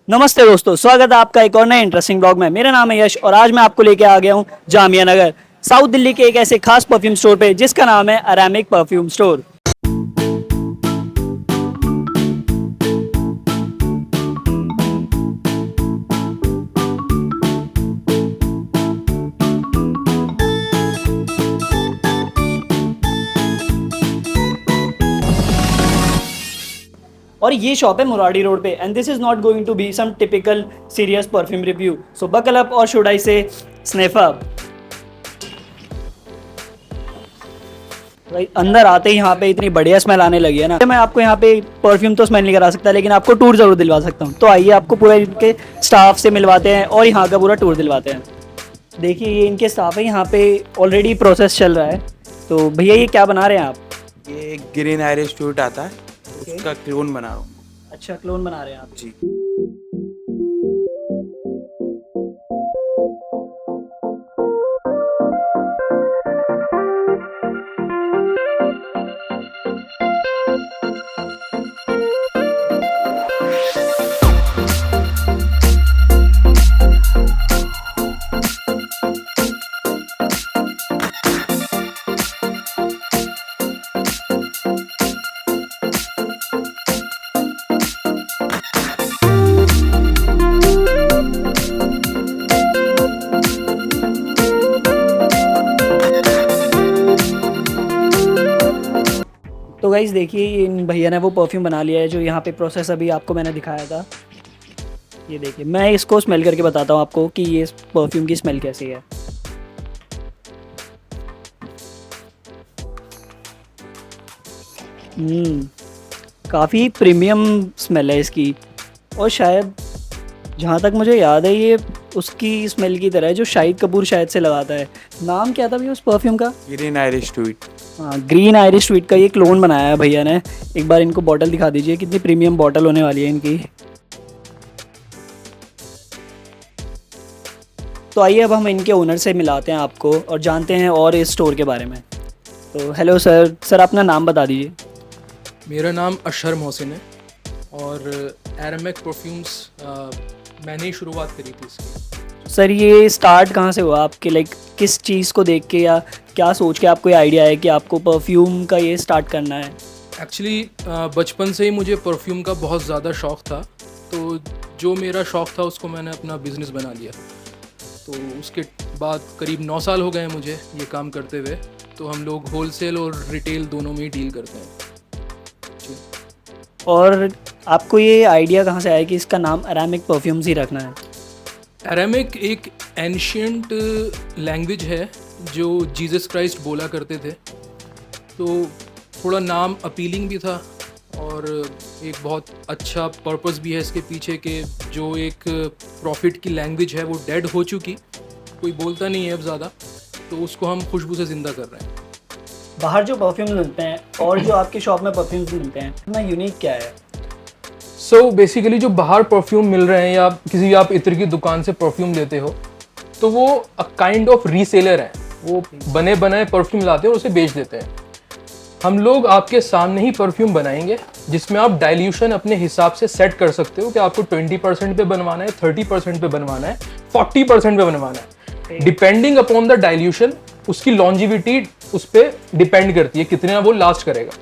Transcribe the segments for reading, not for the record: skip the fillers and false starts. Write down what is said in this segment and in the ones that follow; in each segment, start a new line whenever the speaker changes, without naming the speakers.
नमस्ते दोस्तों, स्वागत है आपका एक और नए इंटरेस्टिंग ब्लॉग में। मेरा नाम है यश और आज मैं आपको लेके आ गया हूँ जामिया नगर, साउथ दिल्ली के एक ऐसे खास परफ्यूम स्टोर पे जिसका नाम है अरामिक परफ्यूम स्टोर। और ये शॉप है मुरारी रोड पे and this is not going to be some typical serious perfume review, so buckle up or should I say sniff up. भाई अंदर आते ही यहाँ पे इतनी बढ़िया स्मेल आने लगी है ना, मैं आपको यहाँ पे परफ्यूम तो स्मेल नहीं करा सकता लेकिन आपको टूर जरूर दिलवा सकता हूँ। तो आइए आपको पूरा इनके स्टाफ से मिलवाते हैं और यहाँ का पूरा टूर दिलवाते हैं। देखिए ये इनके स्टाफ है, यहाँ पे ऑलरेडी प्रोसेस चल रहा है। तो भैया ये क्या बना रहे हैं आप?
ये एक ग्रीन आयरिश फ्रूट आता है, उसका क्लोन बना रहा हूँ।
अच्छा, क्लोन बना रहे हैं आप
जी।
तो गाइस देखिए इन भैया ने वो परफ्यूम बना लिया है जो यहाँ पे प्रोसेस अभी आपको मैंने दिखाया था। ये देखिए मैं इसको स्मेल करके बताता हूँ आपको कि ये परफ्यूम की स्मेल कैसी है। काफ़ी प्रीमियम स्मेल है इसकी और शायद जहाँ तक मुझे याद है ये उसकी स्मेल की तरह है जो शाहिद कपूर शायद से लगाता है। नाम क्या था भैया उस परफ्यूम का?
Green Irish fruit.
हाँ, ग्रीन आयरिश स्वीट का ये क्लोन बनाया है भैया ने। एक बार इनको बॉटल दिखा दीजिए, कितनी प्रीमियम बॉटल होने वाली है इनकी। तो आइए अब हम इनके ओनर से मिलाते हैं आपको और जानते हैं और इस स्टोर के बारे में। तो हेलो सर अपना नाम बता दीजिए।
मेरा नाम अशहर मोहसिन है और एरामिक परफ्यूम्स मैंने ही शुरुआत करी थी इसकी।
सर ये स्टार्ट कहाँ से हुआ आपके, लाइक किस चीज़ को देख के या क्या सोच के आपको ये आइडिया है कि आपको परफ्यूम का ये स्टार्ट करना है?
एक्चुअली बचपन से ही मुझे परफ्यूम का बहुत ज़्यादा शौक़ था, तो जो मेरा शौक़ था उसको मैंने अपना बिज़नेस बना लिया। तो उसके बाद करीब 9 साल हो गए मुझे ये काम करते हुए। तो हम लोग होलसेल और रिटेल दोनों में ही डील करते हैं जी।
और आपको ये आइडिया कहाँ से आया कि इसका नाम अरामिक परफ्यूम्स ही रखना है?
एरामिक एक एंशियंट लैंग्वेज है जो जीसस क्राइस्ट बोला करते थे, तो थोड़ा नाम अपीलिंग भी था और एक बहुत अच्छा पर्पस भी है इसके पीछे के जो एक प्रॉफिट की लैंग्वेज है वो डेड हो चुकी, कोई बोलता नहीं है अब ज़्यादा, तो उसको हम खुशबू से ज़िंदा कर रहे हैं।
बाहर जो परफ्यूम्स मिलते हैं और जो आपकी शॉप में परफ्यूम्स मिलते हैं इतना यूनिक क्या है?
सो बेसिकली जो बाहर परफ्यूम मिल रहे हैं या किसी आप इत्र की दुकान से परफ्यूम लेते हो तो वो अ काइंड ऑफ रीसेलर है, वो बने बनाए परफ्यूम लाते हैं और उसे बेच देते हैं। हम लोग आपके सामने ही परफ्यूम बनाएंगे जिसमें आप डाइल्यूशन अपने हिसाब से सेट कर सकते हो कि आपको 20% पे बनवाना है, 30% पे बनवाना है, 40% पे बनवाना है। डिपेंडिंग अपॉन द डाइल्यूशन उसकी लॉन्जिविटी उस पर डिपेंड करती है कितना वो लास्ट करेगा।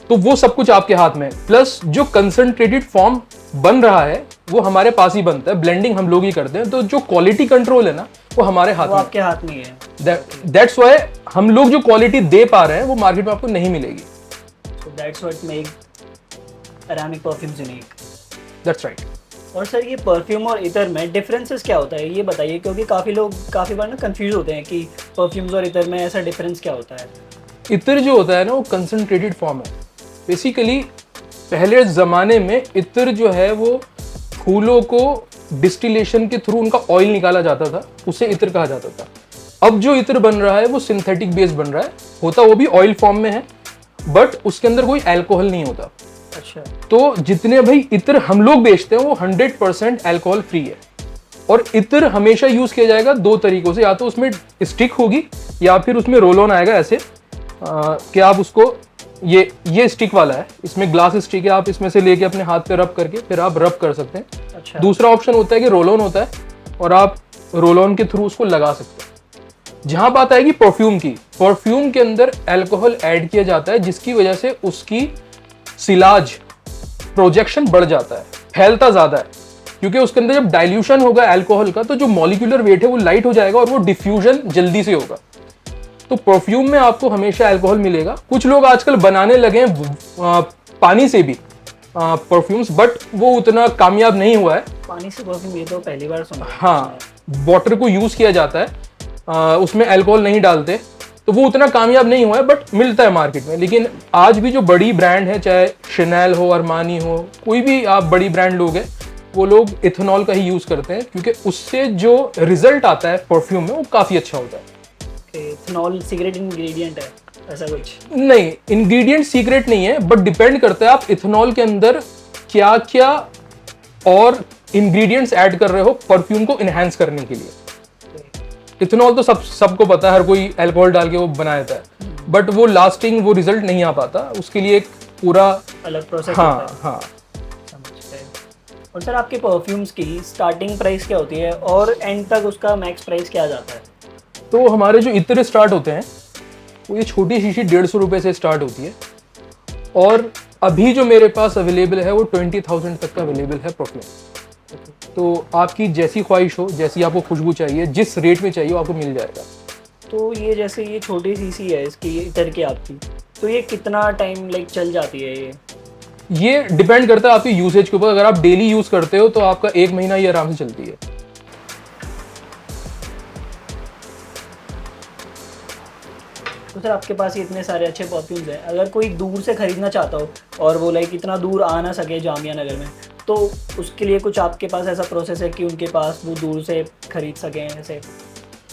तो वो सब कुछ आपके हाथ में है, प्लस जो कंसंट्रेटेड फॉर्म बन रहा है वो हमारे पास ही बनता है, ब्लेंडिंग हम लोग ही करते हैं। तो जो क्वालिटी कंट्रोल है ना वो हमारे हाथ में,
आपके हाथ में है।
दैट्स व्हाई हम लोग जो क्वालिटी दे पा रहे हैं वो मार्केट में आपको नहीं मिलेगी।
So that's what make Aramik perfumes unique.
That's right.
और सर ये परफ्यूम और इतर में डिफरेंसेस क्या होता है ये बताइए, क्योंकि काफ़ी लोग काफ़ी बार ना कंफ्यूज होते हैं कि परफ्यूम्स और इतर में ऐसा डिफरेंस क्या होता है।
इत्र जो होता है ना वो कंसंट्रेटेड फॉर्म है। बेसिकली पहले ज़माने में इत्र जो है वो फूलों को डिस्टिलेशन के थ्रू उनका ऑयल निकाला जाता था, उसे इत्र कहा जाता था। अब जो इत्र बन रहा है वो सिंथेटिक बेस बन रहा है, होता वो भी ऑयल फॉर्म में है बट उसके अंदर कोई अल्कोहल नहीं होता।
अच्छा,
तो जितने भाई इत्र हम लोग बेचते हैं वो 100% अल्कोहल फ्री है। और इत्र हमेशा यूज किया जाएगा 2 तरीकों से, या तो उसमें स्टिक होगी या फिर उसमें रोल ऑन आएगा ऐसे कि आप उसको ये स्टिक वाला है, इसमें ग्लास स्टिक है, आप इसमें से लेके अपने हाथ पे रब करके फिर आप रब कर सकते हैं।
अच्छा।
दूसरा ऑप्शन होता है कि रोल ऑन होता है और आप रोल ऑन के थ्रू उसको लगा सकते हैं। जहां बात आएगी परफ्यूम की, परफ्यूम के अंदर अल्कोहल ऐड किया जाता है जिसकी वजह से उसकी सिलाज प्रोजेक्शन बढ़ जाता है, फैलता ज्यादा है, क्योंकि उसके अंदर जब डाइल्यूशन होगा अल्कोहल का तो जो मॉलिक्यूलर वेट है वो लाइट हो जाएगा और वो डिफ्यूजन जल्दी से होगा। तो परफ्यूम में आपको हमेशा अल्कोहल मिलेगा। कुछ लोग आजकल बनाने लगे हैं पानी से भी परफ्यूम्स, बट वो उतना कामयाब नहीं हुआ है।
पानी से परफ्यूम, ये तो पहली बार सुना।
हाँ, वाटर को यूज किया जाता है, उसमें अल्कोहल नहीं डालते, तो वो उतना कामयाब नहीं हुआ है, बट मिलता है मार्केट में। लेकिन आज भी जो बड़ी ब्रांड है, चाहे शनेल हो, अरमानी हो, कोई भी आप बड़ी ब्रांड लोग हैं, वो लोग इथेनॉल का ही यूज करते हैं, क्योंकि उससे जो रिजल्ट आता है परफ्यूम में वो काफी अच्छा होता है।
इथेनॉल सीक्रेट इंग्रेडिएंट है ऐसा कुछ?
नहीं, इंग्रेडिएंट सीक्रेट नहीं है, बट डिपेंड करता है आप इथेनॉल के अंदर क्या क्या और इंग्रेडिएंट्स ऐड कर रहे हो परफ्यूम को इनहेंस करने के लिए। इथेनॉल तो सबको पता है, हर कोई अल्कोहल डाल के वो बना देता है, बट वो लास्टिंग वो रिजल्ट नहीं आ पाता, उसके लिए एक पूरा
अलग प्रोसेस
हाँ
होता है।
हाँ।
समझ गए। और सर आपके परफ्यूम्स की स्टार्टिंग प्राइस क्या होती है और एंड तक उसका मैक्स प्राइस क्या जाता है?
तो हमारे जो इत्र स्टार्ट होते हैं वो ये छोटी शीशी 150 रुपये से स्टार्ट होती है, और अभी जो मेरे पास अवेलेबल है वो 20,000 तक का अवेलेबल है परफ्यूम। तो आपकी जैसी ख्वाहिश हो, जैसी आपको खुशबू चाहिए, जिस रेट में चाहिए वो आपको मिल जाएगा।
तो ये जैसे ये छोटी सी है इसकी इतर की आपकी, तो ये कितना टाइम लाइक चल जाती है
ये डिपेंड करता है आपकी यूसेज के ऊपर। अगर आप डेली यूज करते हो तो आपका 1 महीना ये आराम से चलती है।
तो सर आपके पास ये इतने सारे अच्छे परफ्यूम्स हैं, अगर कोई दूर से खरीदना चाहता हो और वो लाइक इतना दूर आ ना सके जामिया नगर में, तो उसके लिए कुछ आपके पास ऐसा प्रोसेस है कि उनके पास वो दूर से खरीद सकें ऐसे?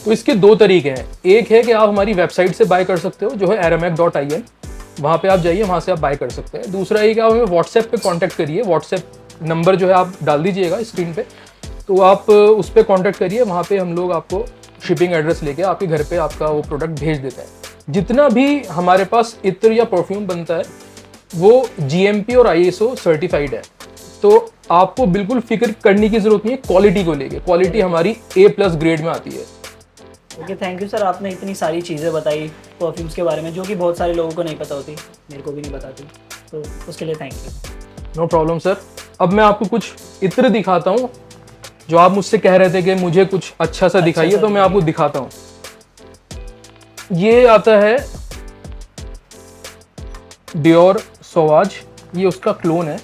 तो इसके 2 तरीके हैं। एक है कि आप हमारी वेबसाइट से बाय कर सकते हो, जो है aromac.in, वहाँ पे आप जाइए, वहाँ से आप बाय कर सकते हैं। दूसरा ये कि आप हमें व्हाट्सएप पे कांटेक्ट करिए, व्हाट्सएप नंबर जो है आप डाल दीजिएगा स्क्रीन पे, तो आप उस पर कांटेक्ट करिए, वहाँ पे हम लोग आपको शिपिंग एड्रेस लेके आपके घर पे आपका वो प्रोडक्ट भेज देते हैं। जितना भी हमारे पास इत्र या परफ्यूम बनता है वो GMP और ISO सर्टिफाइड है, तो आपको बिल्कुल फिक्र करने की जरूरत नहीं है क्वालिटी को लेके। क्वालिटी हमारी A+ ग्रेड में आती है।
ओके, थैंक यू सर, आपने इतनी सारी चीज़ें बताई परफ्यूम्स के बारे में जो कि बहुत सारे लोगों को नहीं पता होती, मेरे को भी नहीं पता थी, तो उसके लिए thank you.
No problem sir. अब मैं आपको कुछ इत्र दिखाता हूँ, जो आप मुझसे कह रहे थे कि मुझे कुछ अच्छा सा दिखाइए, तो मैं आपको दिखाता हूँ। ये आता है डियोर सोवाज, ये उसका क्लोन है,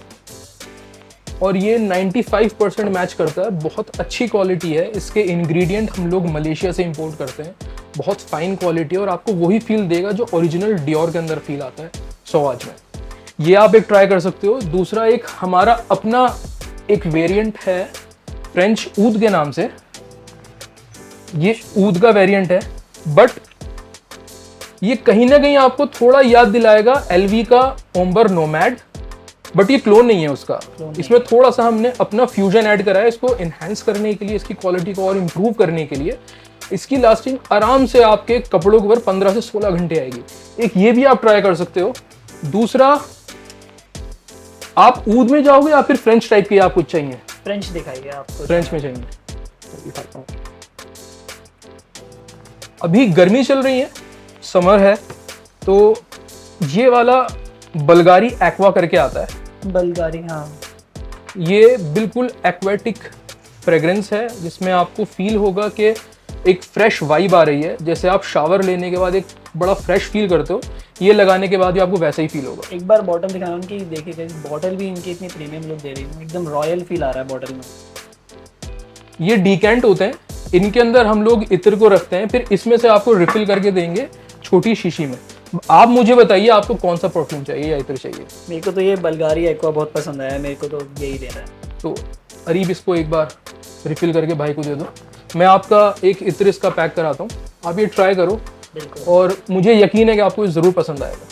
और ये 95% मैच करता है। बहुत अच्छी क्वालिटी है, इसके इंग्रेडिएंट हम लोग मलेशिया से इंपोर्ट करते हैं, बहुत फाइन क्वालिटी है, और आपको वही फील देगा जो ओरिजिनल डियोर के अंदर फील आता है सोवाज में। ये आप एक ट्राई कर सकते हो। दूसरा एक हमारा अपना एक वेरिएंट है फ्रेंच ऊद के नाम से, ये ऊद का वेरिएंट है, बट ये कहीं ना कहीं आपको थोड़ा याद दिलाएगा LV का ओम्बर नोमैड, बट ये क्लोन नहीं है उसका। इसमें थोड़ा सा हमने अपना फ्यूजन ऐड करा है, इसको इनहेंस करने के लिए, इसकी क्वालिटी को और इम्प्रूव करने के लिए। इसकी लास्टिंग आराम से आपके कपड़ों के ऊपर 15 से 16 घंटे आएगी। एक ये भी आप ट्राई कर सकते हो। दूसरा, आप ऊद में जाओगे या फिर फ्रेंच टाइप की आप कुछ चाहिए?
फ्रेंच दिखाइए आपको।
फ्रेंच में चाहिए, दिखाता हूं। अभी गर्मी चल रही है, समर है, तो ये वाला बल्गारी एक्वा करके आता है।
बल्गारी, हाँ।
ये बिल्कुल एक्वेटिक फ्रेग्रेंस है, जिसमें आपको फील होगा कि एक फ्रेश वाइब आ रही है, जैसे आप शावर लेने के बाद एक बड़ा फ्रेश फील करते हो, ये लगाने के बाद भी आपको वैसा ही फील होगा।
एक बार बॉटल दिखाना उनकी, देखिए बॉटल भी इनकी इतनी प्रीमियम लुक दे रही है, एकदम रॉयल फील आ रहा है बॉटल में।
ये डिकेंट होते हैं, इनके अंदर हम लोग इत्र को रखते हैं, फिर इसमें से आपको रिफिल करके देंगे छोटी शीशी में। आप मुझे बताइए आपको कौन सा परफ्यूम चाहिए या इत्र चाहिए?
मेरे को तो ये बल्गारी एक्वा बहुत पसंद आया, मेरे को तो यही लेना है।
तो अरीब इसको एक बार रिफिल करके भाई को दे दो। मैं आपका एक इत्र इसका पैक कराता हूँ, आप ये ट्राई करो, और मुझे यकीन है कि आपको ये ज़रूर पसंद आएगा।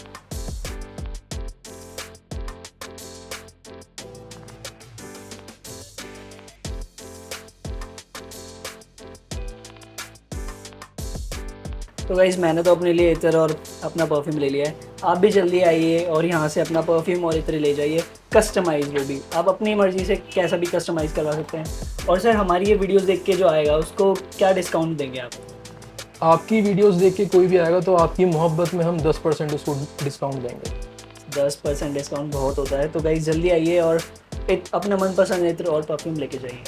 तो गाइस मैंने तो अपने लिए इत्र और अपना परफ्यूम ले लिया है, आप भी जल्दी आइए और यहाँ से अपना परफ्यूम और इत्र ले जाइए, कस्टमाइज वो भी आप अपनी मर्जी से कैसा भी कस्टमाइज़ करवा सकते हैं। और सर हमारी ये वीडियोस देख के जो आएगा उसको क्या डिस्काउंट देंगे आप?
आपकी वीडियोस देख के कोई भी आएगा तो आपकी मोहब्बत में हम 10% उसको डिस्काउंट देंगे।
10% डिस्काउंट बहुत होता है, तो गाइस जल्दी आइए और अपना मनपसंद इत्र और परफ्यूम लेके जाइए।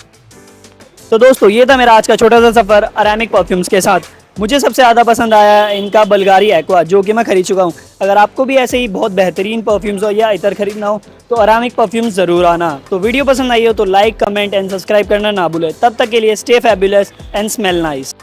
तो दोस्तों ये था मेरा आज का छोटा सा सफ़र अरामिक परफ्यूम्स के साथ। मुझे सबसे ज़्यादा पसंद आया इनका बल्गारी एक्वा, जो कि मैं खरीद चुका हूँ। अगर आपको भी ऐसे ही बहुत बेहतरीन परफ्यूम्स हो या इतर खरीदना हो तो अरामिक परफ्यूम्स ज़रूर आना। तो वीडियो पसंद आई हो तो लाइक, कमेंट एंड सब्सक्राइब करना ना भूलें। तब तक के लिए stay fabulous and smell nice.